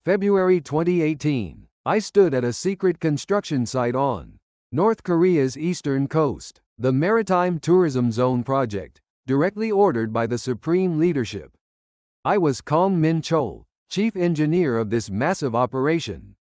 February 2018. I stood at a secret construction site on North Korea's eastern coast, the Maritime Tourism Zone project, directly ordered by the supreme leadership. I was Kong Min-chol, chief engineer of this massive operation.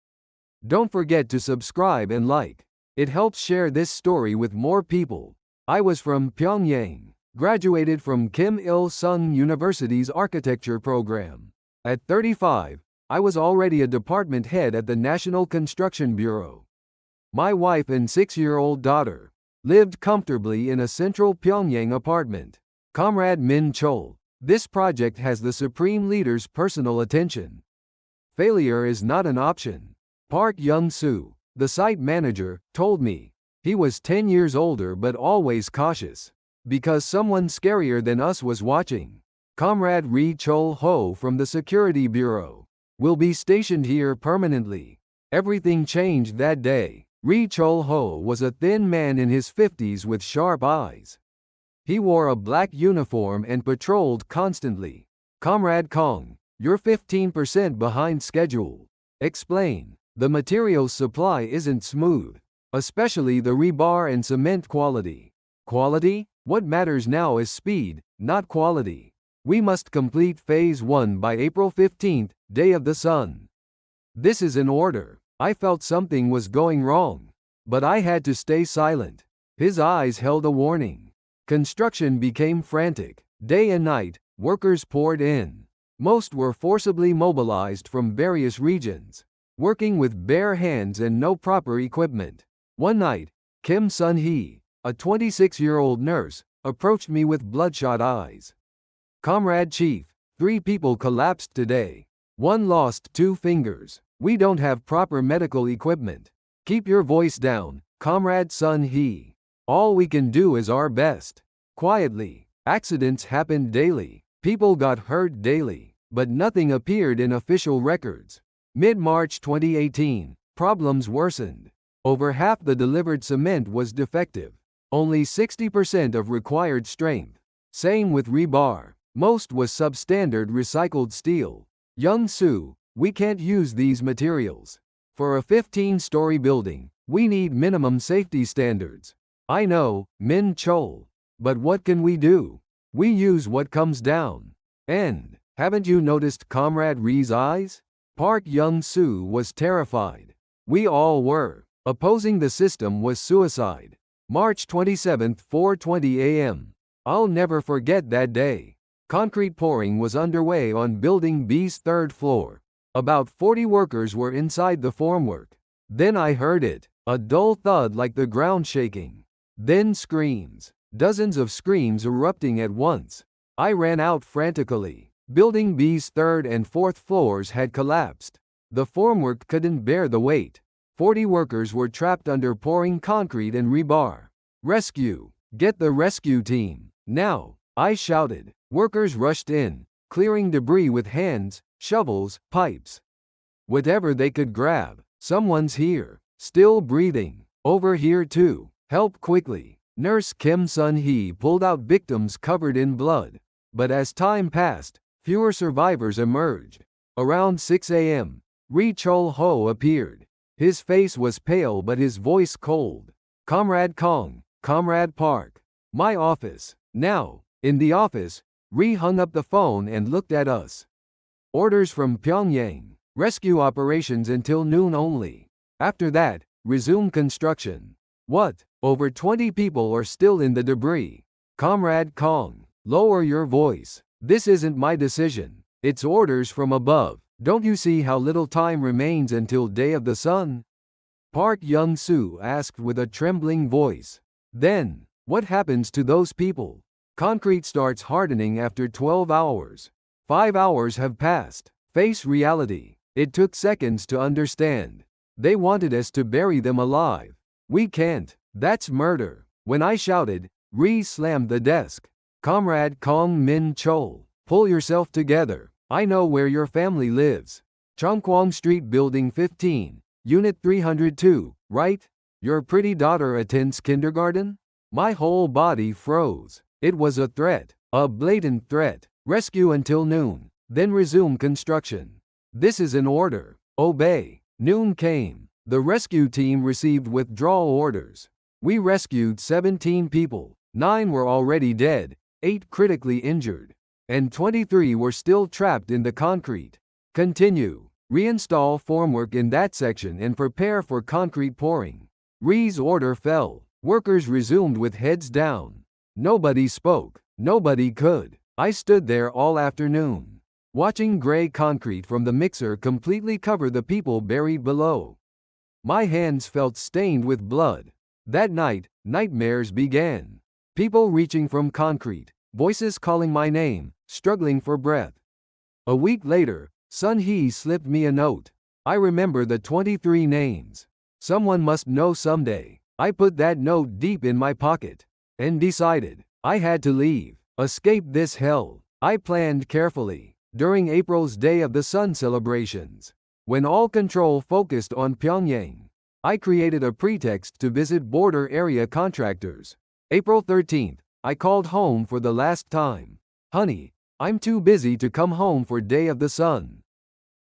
Don't forget to subscribe and like. It helps share this story with more people. I was from Pyongyang, graduated from Kim Il-sung University's architecture program. At 35, I was already a department head at the National Construction Bureau. My wife and 6-year-old daughter lived comfortably in a central Pyongyang apartment. Comrade Min-chol, this project has the supreme leader's personal attention. Failure is not an option. Park Young-soo, the site manager, told me. He was 10 years older but always cautious. Because someone scarier than us was watching. Comrade Ri Chol-ho from the Security Bureau will be stationed here permanently. Everything changed that day. Ri Chol-ho was a thin man in his 50s with sharp eyes. He wore a black uniform and patrolled constantly. Comrade Kong, you're 15% behind schedule. Explain. The materials supply isn't smooth, especially the rebar and cement quality. Quality? What matters now is speed, not quality. We must complete Phase 1 by April 15th, Day of the Sun. This is an order. I felt something was going wrong, but I had to stay silent. His eyes held a warning. Construction became frantic. Day and night, workers poured in. Most were forcibly mobilized from various regions, working with bare hands and no proper equipment. One night, Kim Sun-hee, a 26-year-old nurse, approached me with bloodshot eyes. Comrade Chief, 3 people collapsed today. 1 lost 2 fingers. We don't have proper medical equipment. Keep your voice down, Comrade Sun-hee. All we can do is our best. Quietly. Accidents happened daily. People got hurt daily, but nothing appeared in official records. Mid-March 2018, problems worsened. Over half the delivered cement was defective. Only 60% of required strength. Same with rebar. Most was substandard recycled steel. Young-soo, we can't use these materials. For a 15-story building, we need minimum safety standards. I know, Min-chol. But what can we do? We use what comes down. And, haven't you noticed Comrade Ri's eyes? Park Young-soo was terrified. We all were. Opposing the system was suicide. March 27, 4:20 a.m. I'll never forget that day. Concrete pouring was underway on Building B's 3rd floor. About 40 workers were inside the formwork. Then I heard it, a dull thud like the ground shaking. Then screams. Dozens of screams erupting at once. I ran out frantically. Building B's 3rd and 4th floors had collapsed. The formwork couldn't bear the weight. 40 workers were trapped under pouring concrete and rebar. Rescue! Get the rescue team, now! I shouted. Workers rushed in, clearing debris with hands, shovels, pipes. Whatever they could grab. Someone's here. Still breathing. Over here too. Help quickly. Nurse Kim Sun-hee pulled out victims covered in blood. But as time passed, fewer survivors emerged. Around 6 a.m., Ri Chol-ho appeared. His face was pale but his voice cold. Comrade Kong, Comrade Park. My office. Now, in the office, Ri hung up the phone and looked at us. Orders from Pyongyang. Rescue operations until noon only. After that, resume construction. What? Over 20 people are still in the debris. Comrade Kong, lower your voice. This isn't my decision. It's orders from above. Don't you see how little time remains until Day of the Sun? Park Young-soo asked with a trembling voice. Then, what happens to those people? Concrete starts hardening after 12 hours. 5 hours have passed. Face reality. It took seconds to understand. They wanted us to bury them alive. We can't. That's murder. When I shouted, Ri slammed the desk. Comrade Kong Min-chol, pull yourself together. I know where your family lives. Chongkwon Street Building 15, Unit 302, right? Your pretty daughter attends kindergarten? My whole body froze. It was a threat. A blatant threat. Rescue until noon, then resume construction. This is an order. Obey. Noon came. The rescue team received withdrawal orders. We rescued 17 people. 9 were already dead, 8 critically injured, and 23 were still trapped in the concrete. Continue. Reinstall formwork in that section and prepare for concrete pouring. Ree's order fell. Workers resumed with heads down. Nobody spoke. Nobody could. I stood there all afternoon, watching gray concrete from the mixer completely cover the people buried below. My hands felt stained with blood. That night, nightmares began. People reaching from concrete, voices calling my name, struggling for breath. A week later, Sun Hee slipped me a note. I remember the 23 names. Someone must know someday. I put that note deep in my pocket and decided I had to leave, escape this hell. I planned carefully. During April's Day of the Sun celebrations, when all control focused on Pyongyang, I created a pretext to visit border area contractors. April 13th, I called home for the last time. Honey, I'm too busy to come home for Day of the Sun.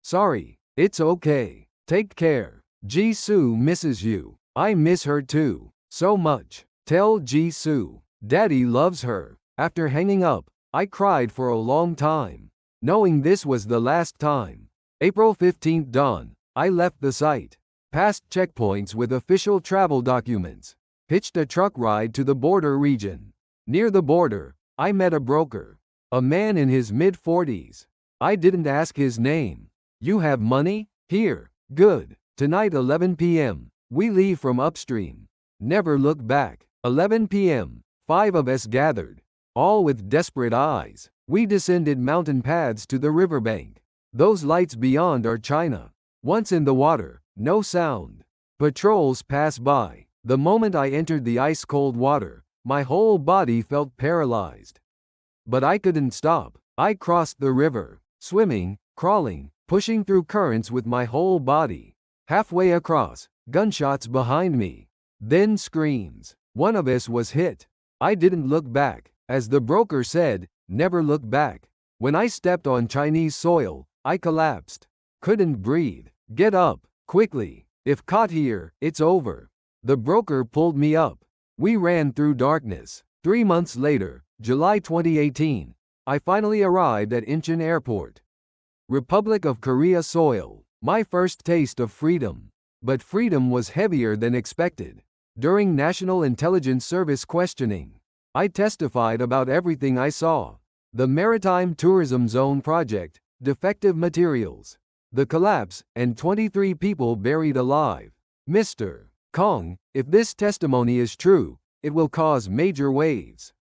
Sorry, it's okay. Take care. Jisoo misses you. I miss her too, so much. Tell Jisoo, Daddy loves her. After hanging up, I cried for a long time, knowing this was the last time. April 15th dawn, I left the site, passed checkpoints with official travel documents, hitched a truck ride to the border region. Near the border, I met a broker, a man in his mid-40s. I didn't ask his name. You have money? Here. Good. Tonight 11 p.m. We leave from upstream. Never look back. 11 p.m. 5 of us gathered, all with desperate eyes. We descended mountain paths to the riverbank. Those lights beyond are China. Once in the water, no sound. Patrols pass by. The moment I entered the ice-cold water, my whole body felt paralyzed. But I couldn't stop. I crossed the river, swimming, crawling, pushing through currents with my whole body. Halfway across, gunshots behind me. Then screams. One of us was hit. I didn't look back. As the broker said, never look back. When I stepped on Chinese soil, I collapsed. Couldn't breathe. Get up, quickly. If caught here, it's over. The broker pulled me up. We ran through darkness. 3 months later, July 2018, I finally arrived at Incheon Airport. Republic of Korea soil. My first taste of freedom. But freedom was heavier than expected. During National Intelligence Service questioning, I testified about everything I saw. The Maritime Tourism Zone project, defective materials, the collapse, and 23 people buried alive. Mr. Kong, if this testimony is true, it will cause major waves.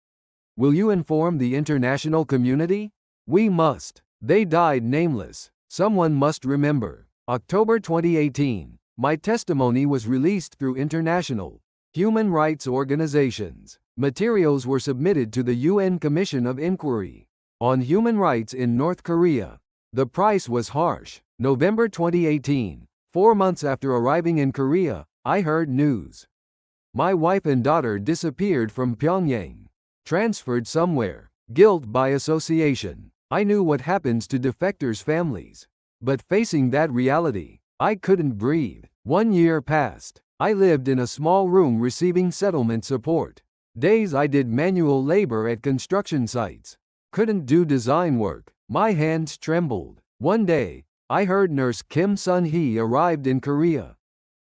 Will you inform the international community? We must. They died nameless. Someone must remember. October 2018, my testimony was released through international human rights organizations. Materials were submitted to the UN Commission of Inquiry on Human Rights in North Korea. The price was harsh. November 2018, 4 months after arriving in Korea, I heard news. My wife and daughter disappeared from Pyongyang, transferred somewhere. Guilt by association. I knew what happens to defectors' families. But facing that reality, I couldn't breathe. 1 year passed. I lived in a small room receiving settlement support. Days I did manual labor at construction sites. Couldn't do design work. My hands trembled. One day, I heard Nurse Kim Sun-hee arrived in Korea.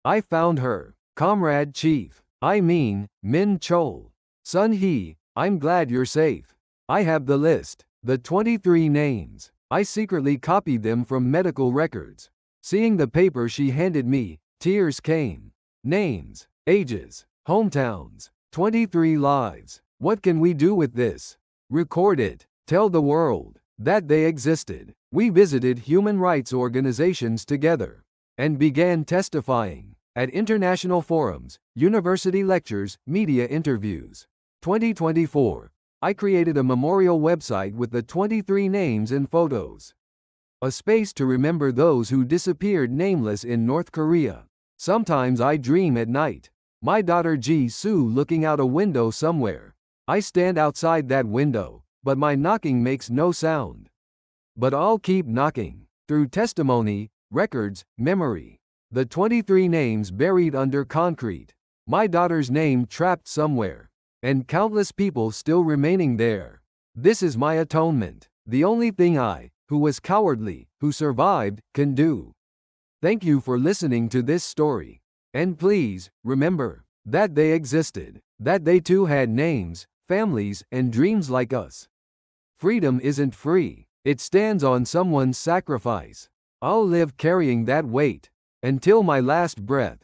I found her. Comrade Chief. Min Chol. Sun-hee, I'm glad you're safe. I have the list. The 23 names. I secretly copied them from medical records. Seeing the paper she handed me, tears came. Names, ages, hometowns, 23 lives. What can we do with this? Record it. Tell the world that they existed. We visited human rights organizations together and began testifying at international forums, university lectures, media interviews. 2024. I created a memorial website with the 23 names and photos. A space to remember those who disappeared nameless in North Korea. Sometimes I dream at night. My daughter Ji-soo looking out a window somewhere. I stand outside that window, but my knocking makes no sound. But I'll keep knocking. through testimony, records, memory. The 23 names buried under concrete. My daughter's name trapped somewhere. And countless people still remaining there. This is my atonement. The only thing I, who was cowardly, who survived, can do. Thank you for listening to this story. And please, remember that they existed, that they too had names, families, and dreams like us. Freedom isn't free. It stands on someone's sacrifice. I'll live carrying that weight until my last breath.